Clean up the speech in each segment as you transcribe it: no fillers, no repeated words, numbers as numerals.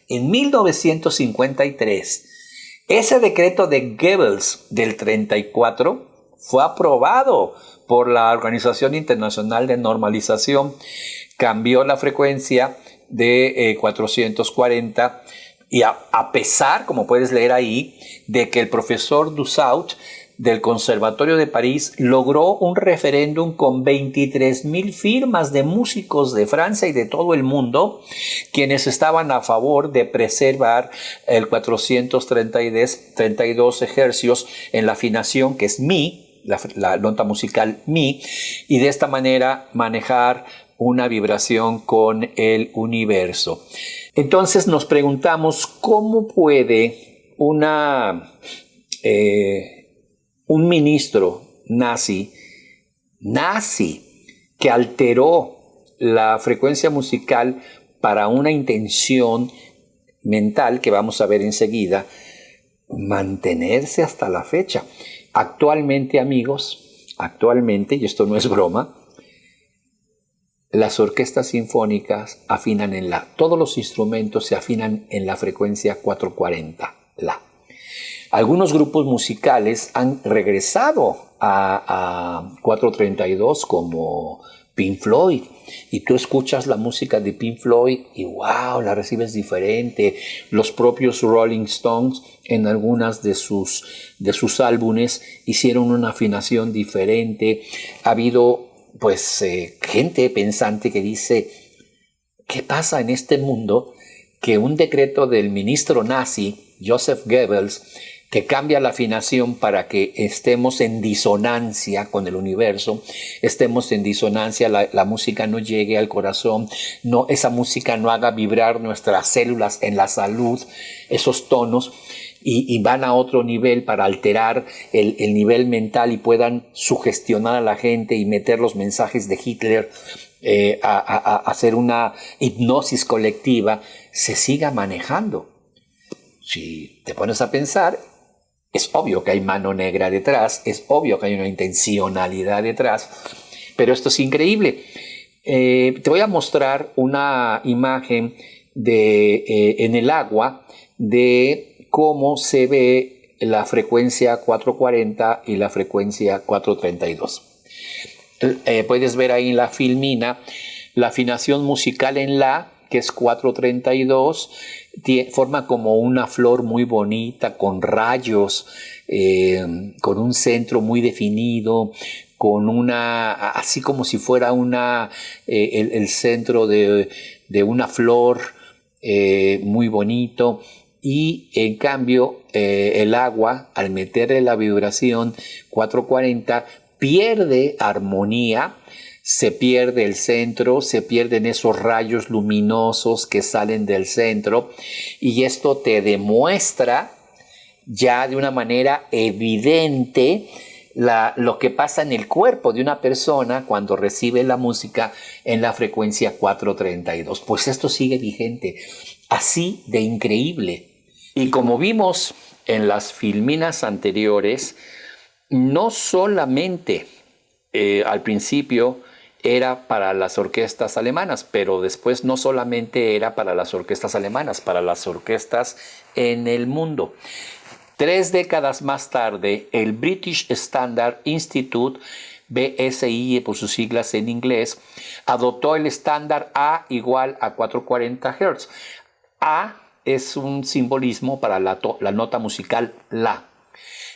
En 1953, ese decreto de Goebbels del 34 fue aprobado por la Organización Internacional de Normalización. Cambió la frecuencia de 440 y a pesar, como puedes leer ahí, de que el profesor Dussault del Conservatorio de París logró un referéndum con 23,000 firmas de músicos de Francia y de todo el mundo, quienes estaban a favor de preservar el 432 hercios en la afinación que es mi, la nota musical mi, y de esta manera manejar una vibración con el universo. Entonces nos preguntamos cómo puede un ministro nazi que alteró la frecuencia musical para una intención mental que vamos a ver enseguida, mantenerse hasta la fecha. Actualmente, amigos, y esto no es broma, las orquestas sinfónicas afinan todos los instrumentos se afinan en la frecuencia 440, la. Algunos grupos musicales han regresado a 432 como Pink Floyd, y tú escuchas la música de Pink Floyd y wow, la recibes diferente. Los propios Rolling Stones en algunas de sus álbumes hicieron una afinación diferente. Ha habido gente pensante que dice, ¿qué pasa en este mundo que un decreto del ministro nazi Joseph Goebbels, que cambia la afinación para que estemos en disonancia con el universo, estemos en disonancia, la música no llegue al corazón, esa música no haga vibrar nuestras células en la salud, esos tonos, y van a otro nivel para alterar el nivel mental y puedan sugestionar a la gente y meter los mensajes de Hitler, a hacer una hipnosis colectiva, se siga manejando. Si te pones a pensar, es obvio que hay mano negra detrás, es obvio que hay una intencionalidad detrás, pero esto es increíble. Te voy a mostrar una imagen en el agua de cómo se ve la frecuencia 440 y la frecuencia 432. Puedes ver ahí en la filmina la afinación musical en la, que es 432, forma como una flor muy bonita, con rayos, con un centro muy definido, así como si fuera el centro de una flor, muy bonito. Y en cambio, el agua, al meterle la vibración 440, pierde armonía, se pierde el centro, se pierden esos rayos luminosos que salen del centro, y esto te demuestra ya de una manera evidente lo que pasa en el cuerpo de una persona cuando recibe la música en la frecuencia 432. Pues esto sigue vigente, así de increíble. Y como vimos en las filminas anteriores, no solamente al principio era para las orquestas alemanas, pero después no solamente era para las orquestas alemanas, para las orquestas en el mundo. 3 décadas más tarde, el British Standard Institute, BSI por sus siglas en inglés, adoptó el estándar A igual a 440 Hz. A es un simbolismo para la nota musical La,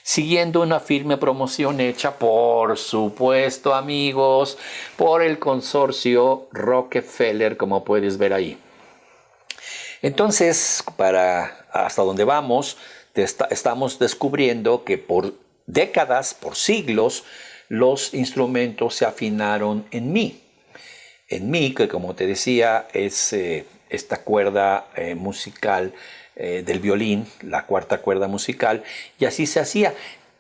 siguiendo una firme promoción hecha, por supuesto, amigos, por el consorcio Rockefeller, como puedes ver ahí. Entonces, hasta donde vamos, estamos descubriendo que por décadas, por siglos, los instrumentos se afinaron en Mi. En Mi, que como te decía, es esta cuerda musical del violín, la cuarta cuerda musical, y así se hacía.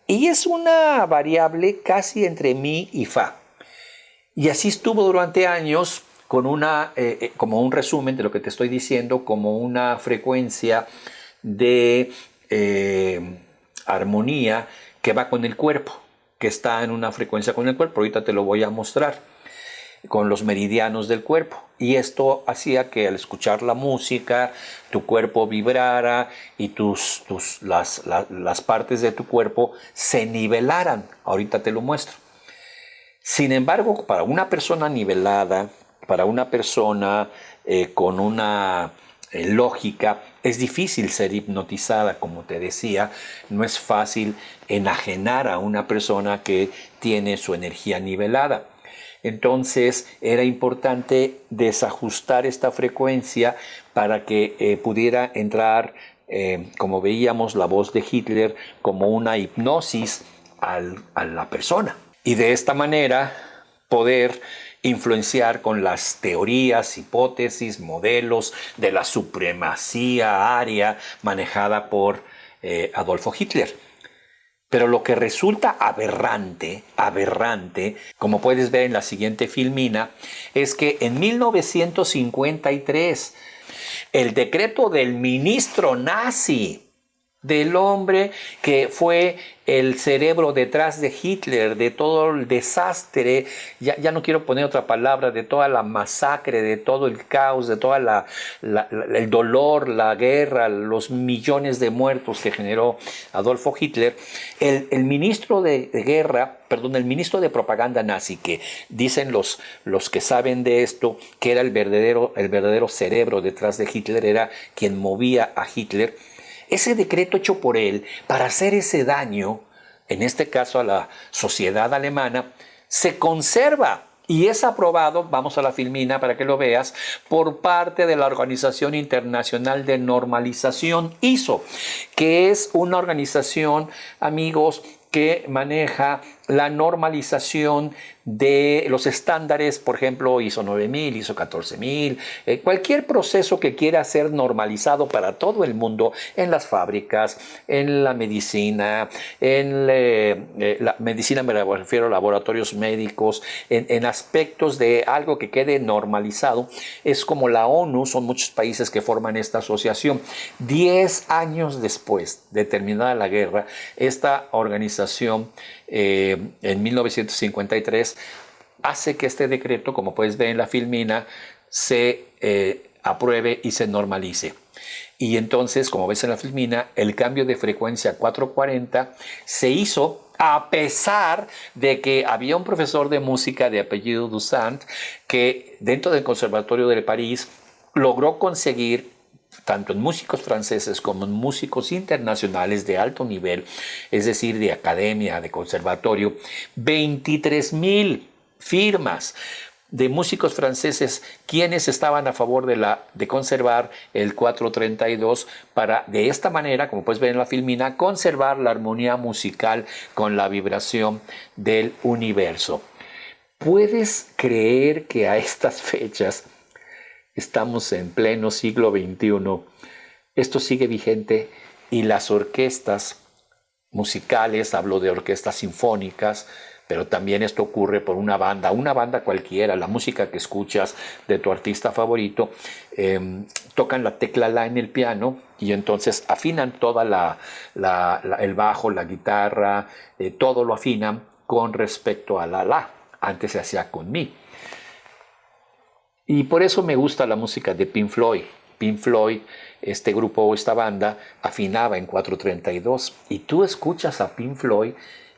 Y es una variable casi entre Mi y Fa. Y así estuvo durante años con como un resumen de lo que te estoy diciendo, como una frecuencia de armonía que va con el cuerpo, que está en una frecuencia con el cuerpo. Ahorita te lo voy a mostrar. con los meridianos del cuerpo. Y esto hacía que al escuchar la música, tu cuerpo vibrara y las partes de tu cuerpo se nivelaran. Ahorita te lo muestro. Sin embargo, para una persona nivelada, para una persona con una lógica, es difícil ser hipnotizada, como te decía. No es fácil enajenar a una persona que tiene su energía nivelada. Entonces era importante desajustar esta frecuencia para que pudiera entrar, como veíamos, la voz de Hitler como una hipnosis a la persona. Y de esta manera poder influenciar con las teorías, hipótesis, modelos de la supremacía aria manejada por Adolfo Hitler. Pero lo que resulta aberrante, como puedes ver en la siguiente filmina, es que en 1953 el decreto del ministro nazi, del hombre que fue el cerebro detrás de Hitler, de todo el desastre, ya no quiero poner otra palabra, de toda la masacre, de todo el caos, de todo el dolor, la guerra, los millones de muertos que generó Adolfo Hitler. El ministro de guerra, perdón, el ministro de propaganda nazi, que dicen los que saben de esto, que era el verdadero cerebro detrás de Hitler, era quien movía a Hitler. Ese decreto hecho por él para hacer ese daño, en este caso a la sociedad alemana, se conserva y es aprobado, vamos a la filmina para que lo veas, por parte de la Organización Internacional de Normalización, ISO, que es una organización, amigos, que maneja la normalización de los estándares, por ejemplo, ISO 9000, ISO 14000, cualquier proceso que quiera ser normalizado para todo el mundo, en las fábricas, en la medicina, en la medicina me refiero a laboratorios médicos, en aspectos de algo que quede normalizado. Es como la ONU, son muchos países que forman esta asociación. 10 años después de terminada la guerra, esta organización en 1953 hace que este decreto, como puedes ver en la filmina, se apruebe y se normalice. Y entonces, como ves en la filmina, el cambio de frecuencia a 440 se hizo a pesar de que había un profesor de música de apellido Toussaint que dentro del Conservatorio de París logró conseguir, tanto en músicos franceses como en músicos internacionales de alto nivel, es decir, de academia, de conservatorio, 23,000 firmas de músicos franceses quienes estaban a favor de conservar el 432 para, de esta manera, como puedes ver en la filmina, conservar la armonía musical con la vibración del universo. ¿Puedes creer que a estas fechas, estamos en pleno siglo XXI, esto sigue vigente y las orquestas musicales, hablo de orquestas sinfónicas, pero también esto ocurre por una banda cualquiera, la música que escuchas de tu artista favorito, tocan la tecla La en el piano y entonces afinan toda el bajo, la guitarra, todo lo afinan con respecto a la. Antes se hacía con Mi. Y por eso me gusta la música de Pink Floyd. Pink Floyd, este grupo o esta banda, afinaba en 432. Y tú escuchas a Pink Floyd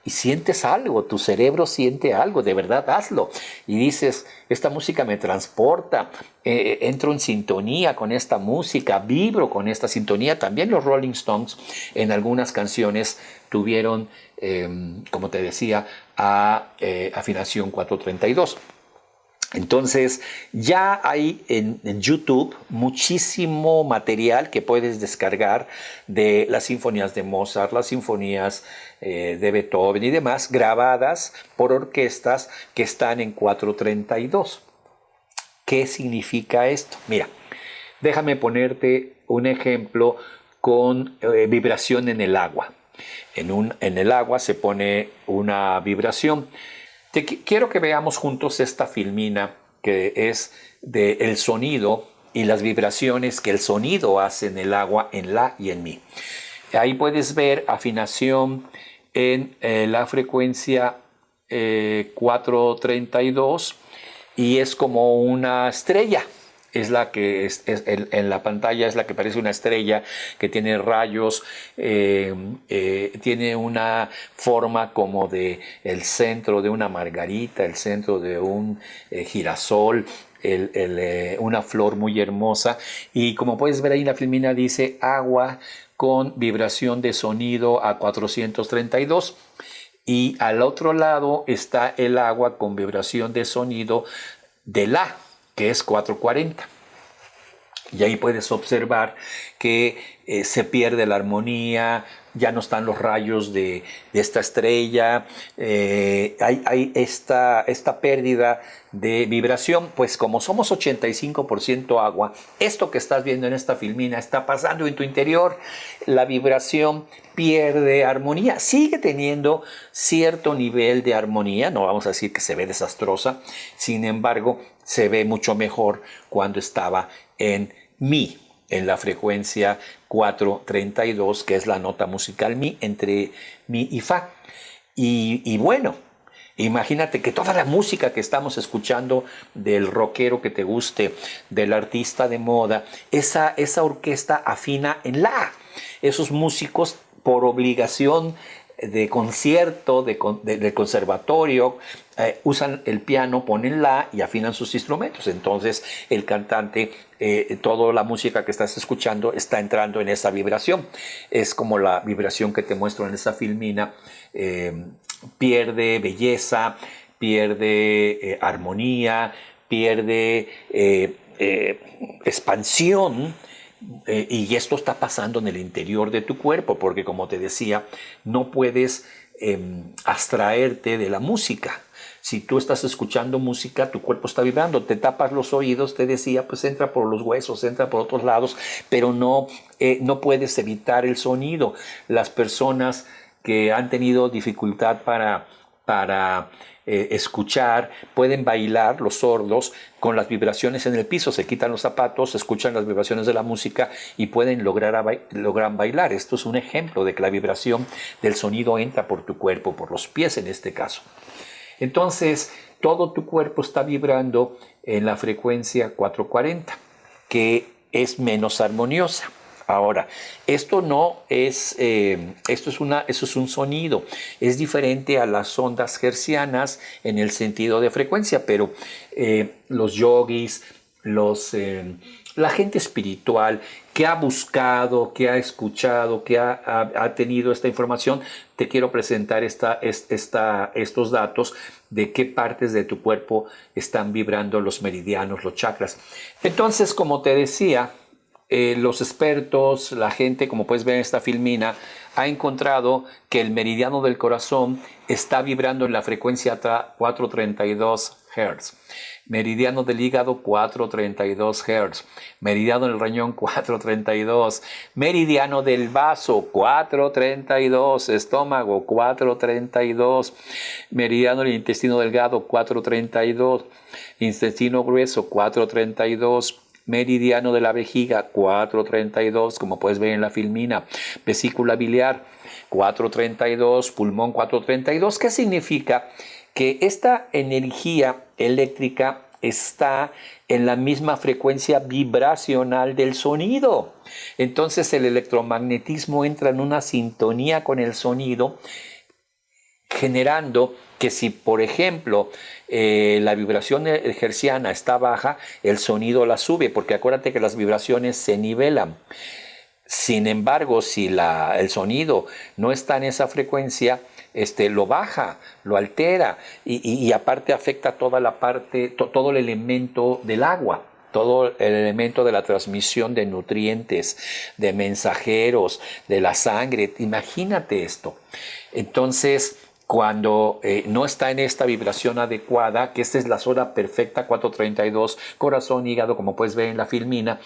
y sientes algo, tu cerebro siente algo, de verdad hazlo. Y dices, esta música me transporta, entro en sintonía con esta música, vibro con esta sintonía. También los Rolling Stones en algunas canciones tuvieron, como te decía, afinación 432. Entonces ya hay en YouTube muchísimo material que puedes descargar de las sinfonías de Mozart, las sinfonías de Beethoven y demás, grabadas por orquestas que están en 432. ¿Qué significa esto? Mira, déjame ponerte un ejemplo con vibración en el agua. En el agua se pone una vibración. Quiero que veamos juntos esta filmina que es del sonido y las vibraciones que el sonido hace en el agua, en La y en Mi. Ahí puedes ver afinación en la frecuencia 432 y es como una estrella. Es la que en la pantalla es la que parece una estrella que tiene rayos, tiene una forma como de el centro de una margarita, el centro de un girasol, una flor muy hermosa, y como puedes ver ahí en la filmina dice agua con vibración de sonido a 432. Y al otro lado está el agua con vibración de sonido de La, que es 440. Y ahí puedes observar que se pierde la armonía, ya no están los rayos de esta estrella, hay esta pérdida de vibración, pues como somos 85% agua, esto que estás viendo en esta filmina está pasando en tu interior, la vibración pierde armonía, sigue teniendo cierto nivel de armonía, no vamos a decir que se ve desastrosa, sin embargo, se ve mucho mejor cuando estaba en mi, en la frecuencia 432, que es la nota musical mi, entre mi y fa. Y bueno, imagínate que toda la música que estamos escuchando del rockero que te guste, del artista de moda, esa orquesta afina en la. Esos músicos por obligación de concierto, de conservatorio, usan el piano, ponen la y afinan sus instrumentos. Entonces el cantante, toda la música que estás escuchando está entrando en esa vibración. Es como la vibración que te muestro en esa filmina. Pierde belleza, pierde armonía, pierde expansión. Y esto está pasando en el interior de tu cuerpo, porque como te decía, no puedes abstraerte de la música. Si tú estás escuchando música, tu cuerpo está vibrando, te tapas los oídos, te decía, pues entra por los huesos, entra por otros lados, pero no puedes evitar el sonido. Las personas que han tenido dificultad para escuchar, pueden bailar, los sordos, con las vibraciones en el piso, se quitan los zapatos, escuchan las vibraciones de la música y pueden lograr bailar. Esto es un ejemplo de que la vibración del sonido entra por tu cuerpo, por los pies en este caso. Entonces, todo tu cuerpo está vibrando en la frecuencia 440, que es menos armoniosa. Ahora, esto no es, eso es un sonido, es diferente a las ondas hertzianas en el sentido de frecuencia, pero los yogis, la gente espiritual que ha buscado, que ha escuchado, que ha tenido esta información, te quiero presentar estos datos de qué partes de tu cuerpo están vibrando los meridianos, los chakras. Entonces, como te decía, los expertos, la gente, como puedes ver en esta filmina, ha encontrado que el meridiano del corazón está vibrando en la frecuencia 432 Hz. Meridiano del hígado 432 Hz. Meridiano del riñón 432. Meridiano del vaso 432. Estómago 432. Meridiano del intestino delgado 432. Intestino grueso 432. Meridiano de la vejiga 432, como puedes ver en la filmina. Vesícula biliar 432, pulmón 432. ¿Qué significa? Que esta energía eléctrica está en la misma frecuencia vibracional del sonido. Entonces el electromagnetismo entra en una sintonía con el sonido, generando que si, por ejemplo, la vibración hertziana está baja, el sonido la sube, porque acuérdate que las vibraciones se nivelan. Sin embargo, si el sonido no está en esa frecuencia, lo baja, lo altera y aparte afecta toda la parte, todo el elemento del agua, todo el elemento de la transmisión de nutrientes, de mensajeros, de la sangre. Imagínate esto. Entonces, cuando no está en esta vibración adecuada, que esta es la zona perfecta, 432, corazón, hígado, como puedes ver en la filmina,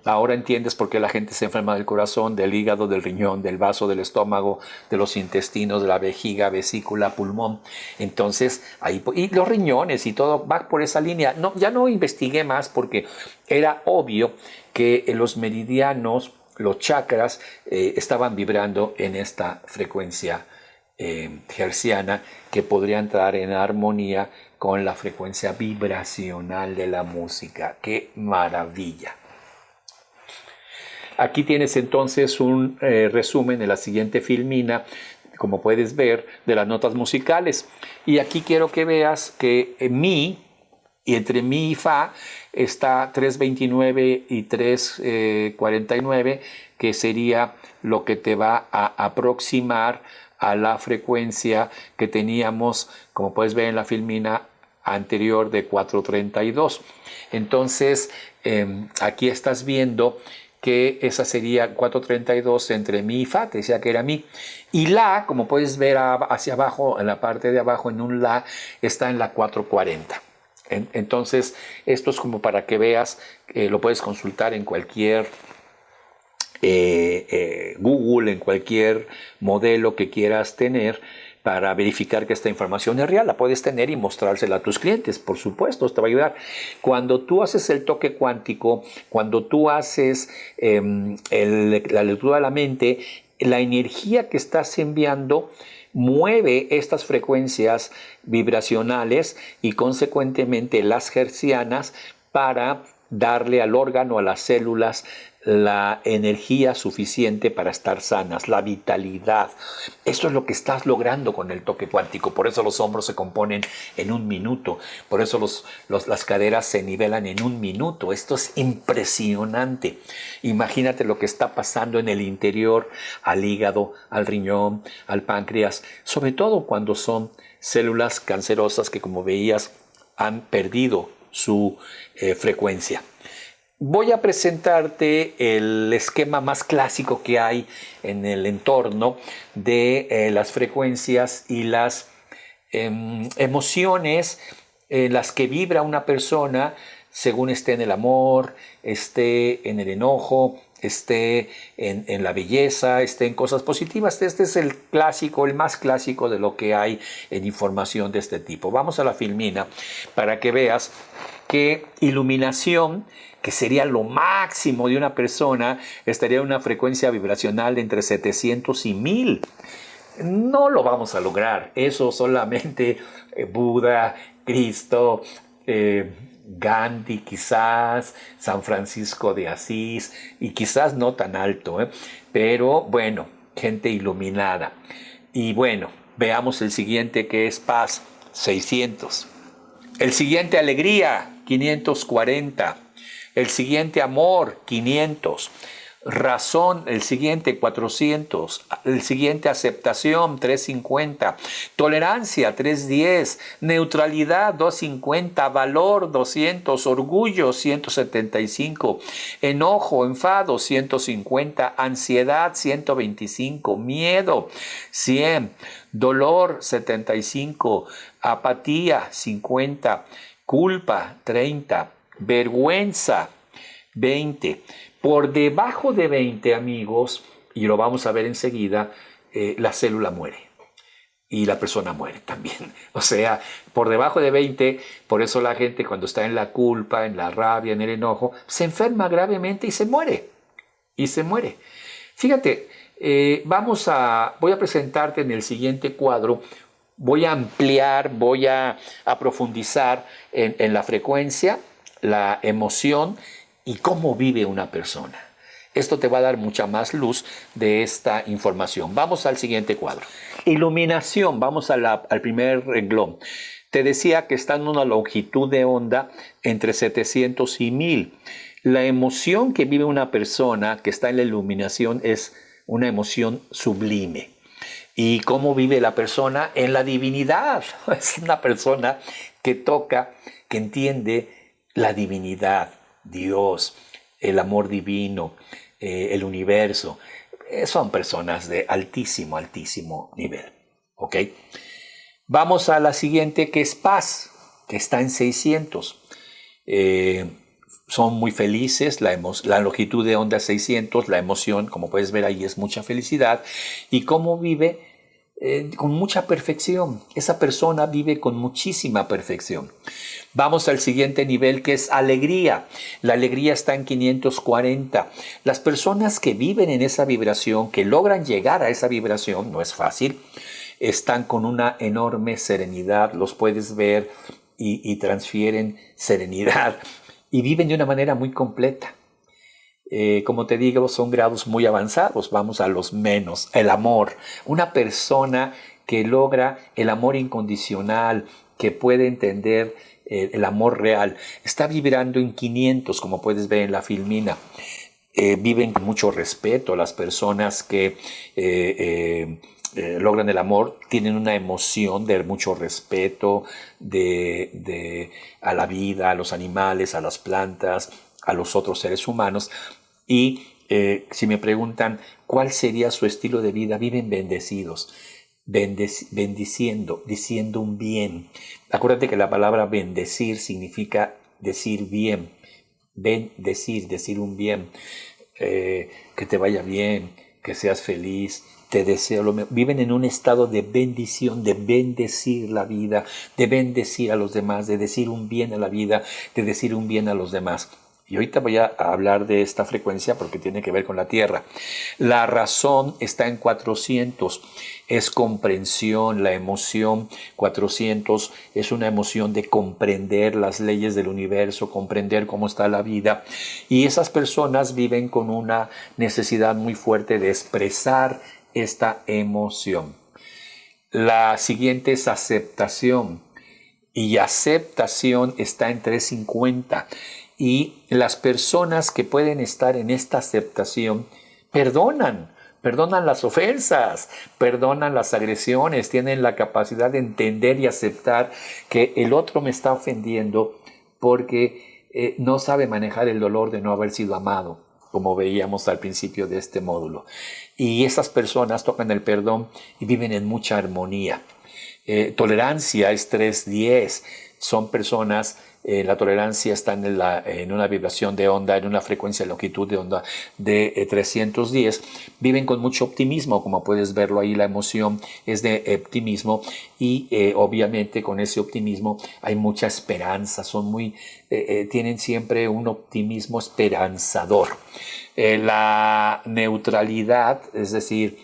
ahora entiendes por qué la gente se enferma del corazón, del hígado, del riñón, del vaso, del estómago, de los intestinos, de la vejiga, vesícula, pulmón. Entonces, ahí, y los riñones y todo va por esa línea. No, ya no investigué más porque era obvio que los meridianos, los chakras, estaban vibrando en esta frecuencia hertziana, que podría entrar en armonía con la frecuencia vibracional de la música. ¡Qué maravilla! Aquí tienes entonces un resumen en la siguiente filmina, como puedes ver, de las notas musicales. Y aquí quiero que veas que mi, y entre mi y fa, está 329 y 349, que sería lo que te va a aproximar a la frecuencia que teníamos, como puedes ver en la filmina anterior, de 432. Entonces, aquí estás viendo que esa sería 432 entre mi y fa, te decía que era mi. Y la, como puedes ver hacia abajo, en la parte de abajo, en un la, está en la 440. Entonces, esto es como para que veas, lo puedes consultar en cualquier Google, en cualquier modelo que quieras tener, para verificar que esta información es real. La puedes tener y mostrársela a tus clientes, por supuesto, te va a ayudar. Cuando tú haces el toque cuántico, cuando tú haces la lectura de la mente, la energía que estás enviando mueve estas frecuencias vibracionales y consecuentemente las hertzianas para darle al órgano, a las células, la energía suficiente para estar sanas, la vitalidad. Esto es lo que estás logrando con el toque cuántico. Por eso los hombros se componen en un minuto. Por eso las caderas se nivelan en un minuto. Esto es impresionante. Imagínate lo que está pasando en el interior, al hígado, al riñón, al páncreas, sobre todo cuando son células cancerosas que, como veías, han perdido su frecuencia. Voy a presentarte el esquema más clásico que hay en el entorno de las frecuencias y las emociones en las que vibra una persona según esté en el amor, esté en el enojo, esté en la belleza, esté en cosas positivas. Este es el clásico, el más clásico de lo que hay en información de este tipo. Vamos a la filmina para que veas que iluminación, que sería lo máximo de una persona, estaría en una frecuencia vibracional de entre 700 y 1000. No lo vamos a lograr. Eso solamente Buda, Cristo, Gandhi quizás, San Francisco de Asís, y quizás no tan alto, pero bueno, gente iluminada. Y bueno, veamos el siguiente, que es paz, 600. El siguiente, alegría, 540. El siguiente, amor, 500. Razón, el siguiente, 400. El siguiente, aceptación, 350. Tolerancia, 310. Neutralidad, 250. Valor, 200. Orgullo, 175. Enojo, enfado, 150. Ansiedad, 125. Miedo, 100. Dolor, 75. Apatía, 50. Culpa, 30. Vergüenza, 20. Por debajo de 20, amigos, y lo vamos a ver enseguida, la célula muere y la persona muere también. O sea, por debajo de 20, por eso la gente cuando está en la culpa, en la rabia, en el enojo, se enferma gravemente y se muere. Y se muere. Fíjate, voy a presentarte en el siguiente cuadro. Voy a ampliar, voy a profundizar en la frecuencia, la emoción y cómo vive una persona. Esto te va a dar mucha más luz de esta información. Vamos al siguiente cuadro. Iluminación, vamos al primer renglón. Te decía que está en una longitud de onda entre 700 y 1000. La emoción que vive una persona que está en la iluminación es una emoción sublime. ¿Y cómo vive la persona? En la divinidad. Es una persona que toca, que entiende la divinidad, Dios, el amor divino, el universo. Son personas de altísimo, altísimo nivel. ¿Ok? Vamos a la siguiente, que es paz, que está en 600. Son muy felices, la longitud de onda es 600, la emoción, como puedes ver ahí, es mucha felicidad. ¿Y cómo vive? Con mucha perfección. Esa persona vive con muchísima perfección. Vamos al siguiente nivel, que es alegría. La alegría está en 540. Las personas que viven en esa vibración, que logran llegar a esa vibración, no es fácil, están con una enorme serenidad. Los puedes ver y transfieren serenidad y viven de una manera muy completa. Como te digo, son grados muy avanzados, vamos a los menos. El amor, una persona que logra el amor incondicional, que puede entender el amor real, está vibrando en 500, como puedes ver en la filmina. Viven con mucho respeto. Las personas que logran el amor tienen una emoción de mucho respeto a la vida, a los animales, a las plantas, a los otros seres humanos. Y si me preguntan cuál sería su estilo de vida, viven bendecidos, bendiciendo, diciendo un bien. Acuérdate que la palabra bendecir significa decir bien. Decir un bien, que te vaya bien, que seas feliz, te deseo lo mejor. Viven en un estado de bendición, de bendecir la vida, de bendecir a los demás, de decir un bien a la vida, de decir un bien a los demás. Y ahorita voy a hablar de esta frecuencia porque tiene que ver con la Tierra. La razón está en 400, es comprensión, la emoción. 400 es una emoción de comprender las leyes del universo, comprender cómo está la vida. Y esas personas viven con una necesidad muy fuerte de expresar esta emoción. La siguiente es aceptación. Y aceptación está en 350. Y las personas que pueden estar en esta aceptación perdonan las ofensas, perdonan las agresiones, tienen la capacidad de entender y aceptar que el otro me está ofendiendo porque no sabe manejar el dolor de no haber sido amado, como veíamos al principio de este módulo. Y esas personas tocan el perdón y viven en mucha armonía. Tolerancia es 310. Son personas, la tolerancia está en una vibración de onda, en una frecuencia de longitud de onda de 310. Viven con mucho optimismo, como puedes verlo ahí, la emoción es de optimismo y obviamente con ese optimismo hay mucha esperanza, tienen siempre un optimismo esperanzador. La neutralidad, es decir,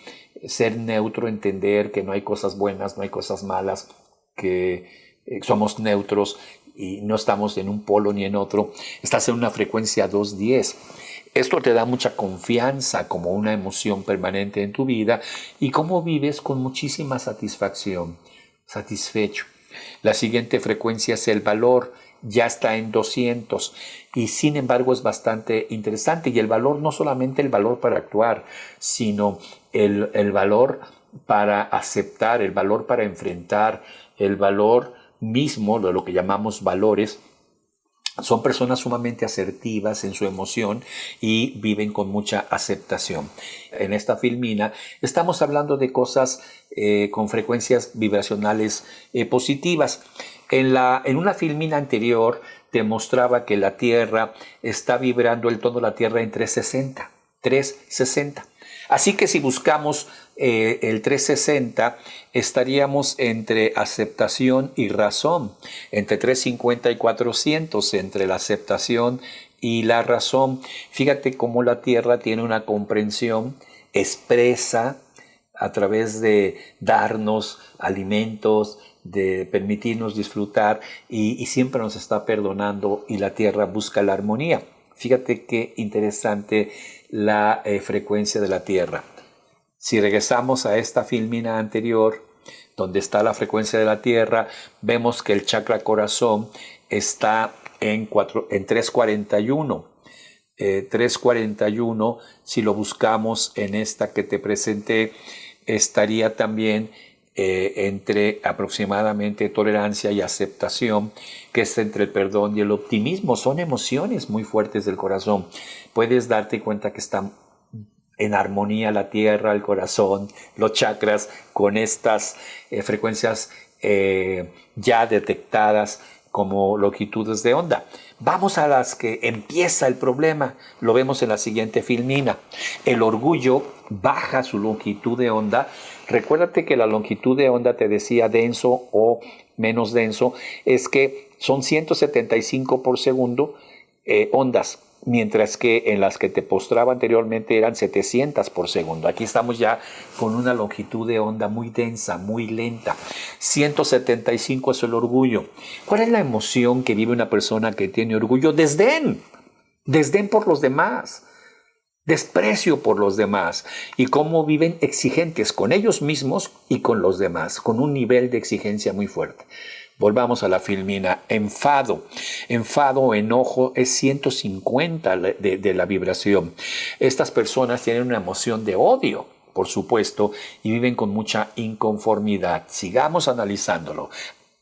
ser neutro, entender que no hay cosas buenas, no hay cosas malas, que somos neutros y no estamos en un polo ni en otro. Estás en una frecuencia 210. Esto te da mucha confianza como una emoción permanente en tu vida y cómo vives con muchísima satisfacción, satisfecho. La siguiente frecuencia es el valor, ya está en 200 y sin embargo es bastante interesante. Y el valor, no solamente el valor para actuar, sino el valor para aceptar, el valor para enfrentar, el valor mismo, de lo que llamamos valores. Son personas sumamente asertivas en su emoción y viven con mucha aceptación. En esta filmina estamos hablando de cosas con frecuencias vibracionales positivas. En una filmina anterior te mostraba que la Tierra está vibrando el tono de la Tierra en 360. 360. Así que si buscamos el 360, estaríamos entre aceptación y razón, entre 350 y 400, entre la aceptación y la razón. Fíjate cómo la Tierra tiene una comprensión expresa a través de darnos alimentos, de permitirnos disfrutar y siempre nos está perdonando y la Tierra busca la armonía. Fíjate qué interesante la frecuencia de la Tierra. Si regresamos a esta filmina anterior, donde está la frecuencia de la Tierra, vemos que el chakra corazón está en 341. 341, si lo buscamos en esta que te presenté, estaría también entre aproximadamente tolerancia y aceptación, que es entre el perdón y el optimismo. Son emociones muy fuertes del corazón. Puedes darte cuenta que están en armonía la Tierra, el corazón, los chakras, con estas frecuencias ya detectadas como longitudes de onda. Vamos a las que empieza el problema. Lo vemos en la siguiente filmina. El orgullo baja su longitud de onda. Recuérdate que la longitud de onda, te decía denso o menos denso, es que son 175 por segundo ondas. mientras que en las que te postraba anteriormente eran 700 por segundo. Aquí estamos ya con una longitud de onda muy densa, muy lenta. 175 es el orgullo. ¿Cuál es la emoción que vive una persona que tiene orgullo? Desdén. Desdén por los demás. Desprecio por los demás. Y cómo viven exigentes con ellos mismos y con los demás, con un nivel de exigencia muy fuerte. Volvamos a la filmina. Enfado. Enfado o enojo es 150 de la vibración. Estas personas tienen una emoción de odio, por supuesto, y viven con mucha inconformidad. Sigamos analizándolo.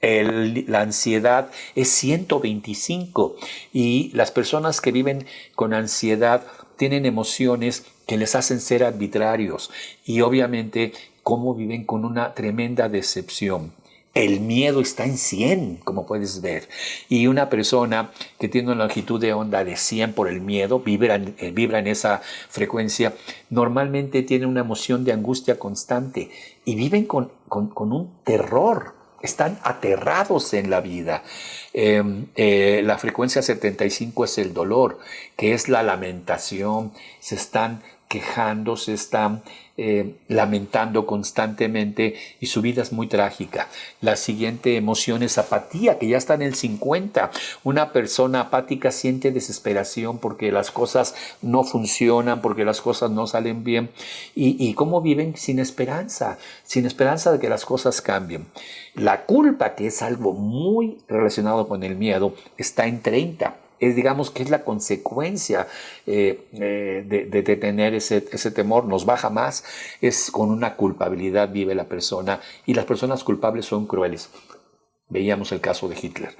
La ansiedad es 125 y las personas que viven con ansiedad tienen emociones que les hacen ser arbitrarios y obviamente cómo viven con una tremenda decepción. El miedo está en 100, como puedes ver. Y una persona que tiene una longitud de onda de 100 por el miedo, vibra en esa frecuencia, normalmente tiene una emoción de angustia constante y viven con un terror. Están aterrados en la vida. La frecuencia 75 es el dolor, que es la lamentación. Se están quejando, se están lamentando constantemente y su vida es muy trágica. La siguiente emoción es apatía, que ya está en el 50. Una persona apática siente desesperación porque las cosas no funcionan, porque las cosas no salen bien. ¿Y cómo viven? Sin esperanza de que las cosas cambien. La culpa, que es algo muy relacionado con el miedo, está en 30. Digamos que es la consecuencia de tener ese temor, nos baja más, es con una culpabilidad vive la persona y las personas culpables son crueles. Veíamos el caso de Hitler.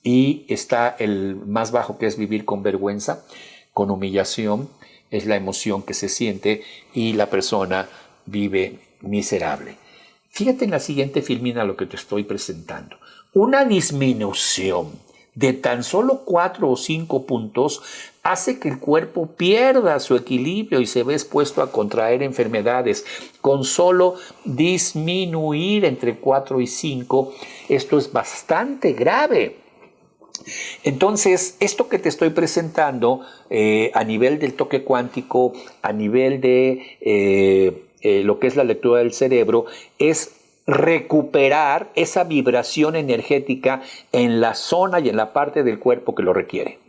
Y está el más bajo, que es vivir con vergüenza, con humillación, es la emoción que se siente y la persona vive miserable. Fíjate en la siguiente filmina lo que te estoy presentando. Una disminución de tan solo 4 o 5 puntos hace que el cuerpo pierda su equilibrio y se ve expuesto a contraer enfermedades. Con solo disminuir entre 4 y 5, esto es bastante grave. Entonces, esto que te estoy presentando a nivel del toque cuántico, a nivel de lo que es la lectura del cerebro, es recuperar esa vibración energética en la zona y en la parte del cuerpo que lo requiere.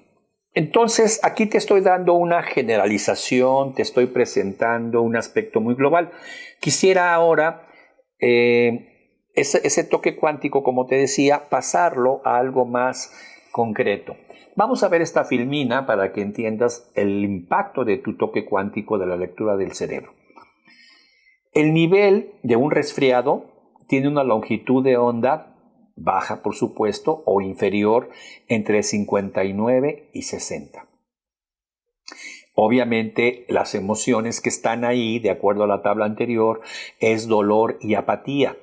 Entonces, aquí te estoy dando una generalización, te estoy presentando un aspecto muy global. Quisiera ahora ese toque cuántico, como te decía, pasarlo a algo más concreto. Vamos a ver esta filmina para que entiendas el impacto de tu toque cuántico de la lectura del cerebro. El nivel de un resfriado tiene una longitud de onda baja, por supuesto, o inferior entre 59 y 60. Obviamente, las emociones que están ahí, de acuerdo a la tabla anterior, es dolor y apatía.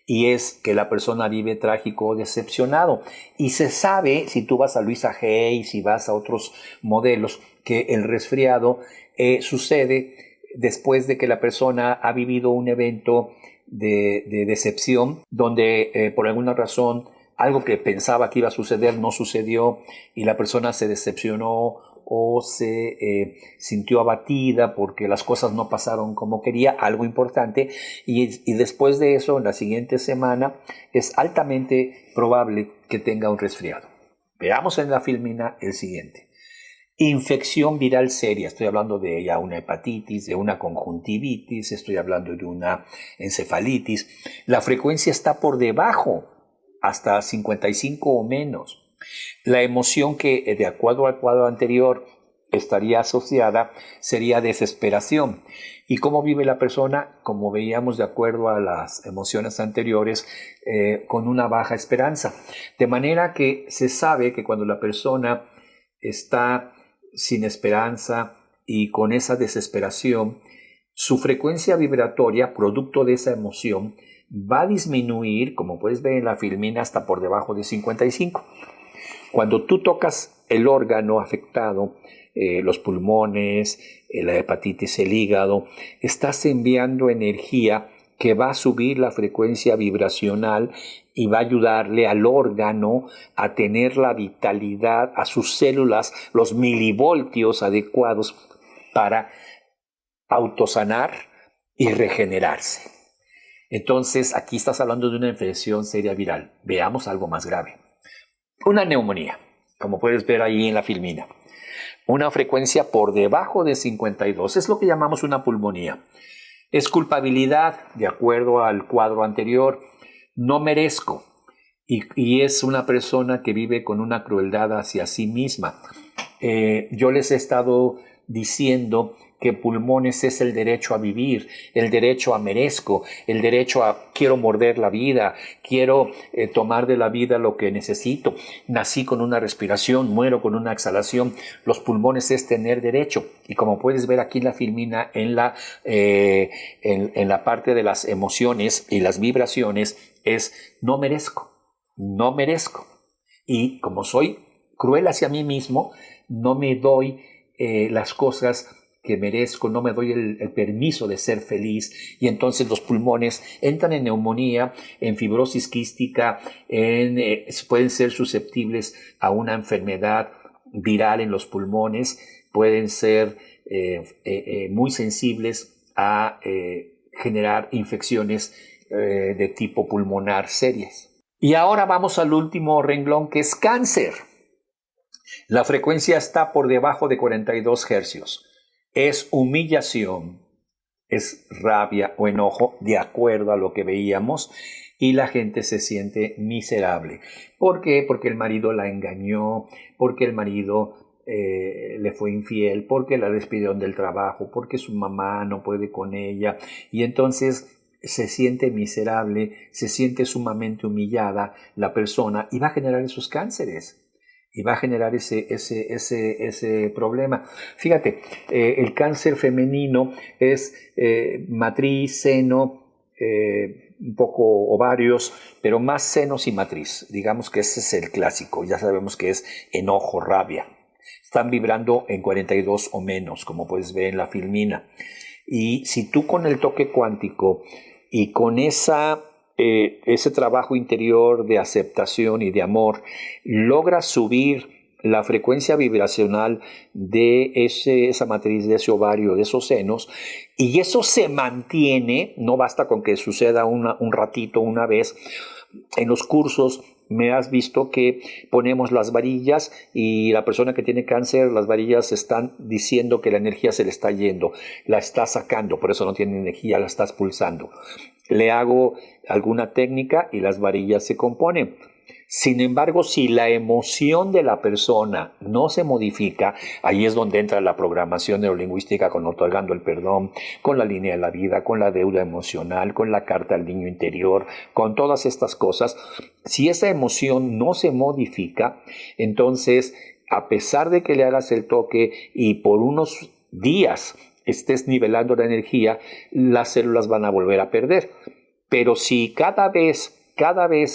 Y es que la persona vive trágico o decepcionado. Y se sabe, si tú vas a Luisa Hay, si vas a otros modelos, que el resfriado sucede después de que la persona ha vivido un evento de decepción, donde por alguna razón algo que pensaba que iba a suceder no sucedió y la persona se decepcionó o se sintió abatida porque las cosas no pasaron como quería, algo importante, y después de eso, en la siguiente semana, es altamente probable que tenga un resfriado. Veamos en la filmina el siguiente. Infección viral seria, estoy hablando de ya una hepatitis, de una conjuntivitis, estoy hablando de una encefalitis. La frecuencia está por debajo, hasta 55 o menos. La emoción que, de acuerdo al cuadro anterior, estaría asociada sería desesperación. ¿Y cómo vive la persona? Como veíamos de acuerdo a las emociones anteriores, con una baja esperanza. De manera que se sabe que cuando la persona está sin esperanza y con esa desesperación, su frecuencia vibratoria, producto de esa emoción, va a disminuir, como puedes ver en la filmina, hasta por debajo de 55. Cuando tú tocas el órgano afectado, los pulmones, la hepatitis, el hígado, estás enviando energía que va a subir la frecuencia vibracional y va a ayudarle al órgano a tener la vitalidad, a sus células, los milivoltios adecuados para autosanar y regenerarse. Entonces, aquí estás hablando de una infección seria viral. Veamos algo más grave. Una neumonía, como puedes ver ahí en la filmina. Una frecuencia por debajo de 52 es lo que llamamos una pulmonía. Es culpabilidad, de acuerdo al cuadro anterior. No merezco. Y es una persona que vive con una crueldad hacia sí misma. Yo les he estado diciendo que pulmones es el derecho a vivir, el derecho a merezco, el derecho a quiero morder la vida, quiero tomar de la vida lo que necesito. Nací con una respiración, muero con una exhalación. Los pulmones es tener derecho. Y como puedes ver aquí en la filmina, en la parte de las emociones y las vibraciones, es no merezco, no merezco. Y como soy cruel hacia mí mismo, no me doy las cosas que merezco, no me doy el permiso de ser feliz, y entonces los pulmones entran en neumonía, en fibrosis quística, pueden ser susceptibles a una enfermedad viral en los pulmones, pueden ser muy sensibles a generar infecciones de tipo pulmonar serias. Y ahora vamos al último renglón, que es cáncer. La frecuencia está por debajo de 42 hercios. Es humillación, es rabia o enojo, de acuerdo a lo que veíamos, y la gente se siente miserable. ¿Por qué? Porque el marido la engañó, porque el marido le fue infiel, porque la despidieron del trabajo, porque su mamá no puede con ella, y entonces se siente miserable, se siente sumamente humillada la persona, y va a generar esos cánceres. Y va a generar ese problema. Fíjate, el cáncer femenino es matriz, seno, un poco ovarios, pero más senos y matriz. Digamos que ese es el clásico. Ya sabemos que es enojo, rabia. Están vibrando en 42 o menos, como puedes ver en la filmina. Y si tú con el toque cuántico y con ese trabajo interior de aceptación y de amor, logra subir la frecuencia vibracional de esa matriz, de ese ovario, de esos senos, y eso se mantiene, no basta con que suceda un ratito, una vez. En los cursos me has visto que ponemos las varillas y la persona que tiene cáncer, las varillas están diciendo que la energía se le está yendo, la está sacando, por eso no tiene energía, la está expulsando. Le hago alguna técnica y las varillas se componen. Sin embargo, si la emoción de la persona no se modifica, ahí es donde entra la programación neurolingüística, con otorgando el perdón, con la línea de la vida, con la deuda emocional, con la carta al niño interior, con todas estas cosas. Si esa emoción no se modifica, entonces, a pesar de que le hagas el toque y por unos días estés nivelando la energía, las células van a volver a perder. Pero si cada vez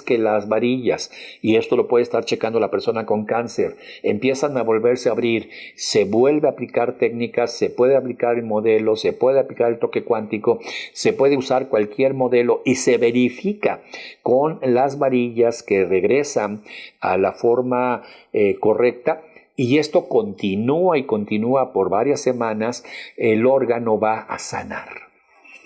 que las varillas, y esto lo puede estar checando la persona con cáncer, empiezan a volverse a abrir, se vuelve a aplicar técnicas, se puede aplicar el modelo, se puede aplicar el toque cuántico, se puede usar cualquier modelo y se verifica con las varillas que regresan a la forma correcta. Y esto continúa y continúa por varias semanas, el órgano va a sanar.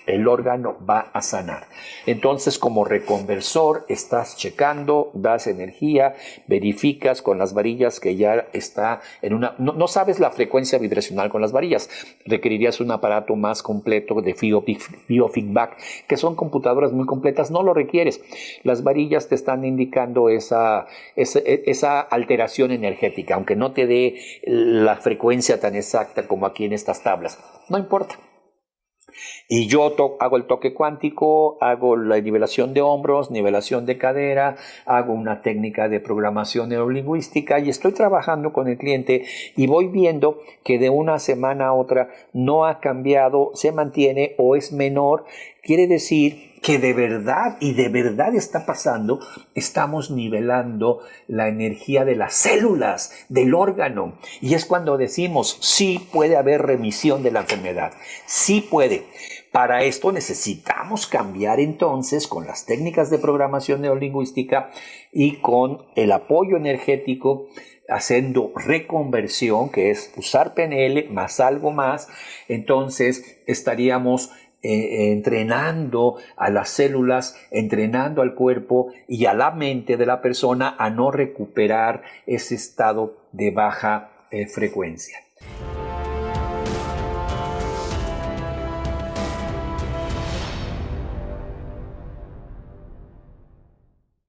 El órgano va a sanar. Entonces, como reconversor, estás checando, das energía, verificas con las varillas que ya está en una... No sabes la frecuencia vibracional con las varillas. Requerirías un aparato más completo de biofeedback, que son computadoras muy completas. No lo requieres. Las varillas te están indicando esa alteración energética, aunque no te dé la frecuencia tan exacta como aquí en estas tablas. No importa. Y yo hago el toque cuántico, hago la nivelación de hombros, nivelación de cadera, hago una técnica de programación neurolingüística y estoy trabajando con el cliente y voy viendo que de una semana a otra no ha cambiado, se mantiene o es menor. Quiere decir que de verdad está pasando, estamos nivelando la energía de las células, del órgano. Y es cuando decimos, sí puede haber remisión de la enfermedad, sí puede. Para esto necesitamos cambiar entonces con las técnicas de programación neurolingüística y con el apoyo energético, haciendo reconversión, que es usar PNL más algo más. Entonces estaríamos entrenando a las células, entrenando al cuerpo y a la mente de la persona a no recuperar ese estado de baja frecuencia.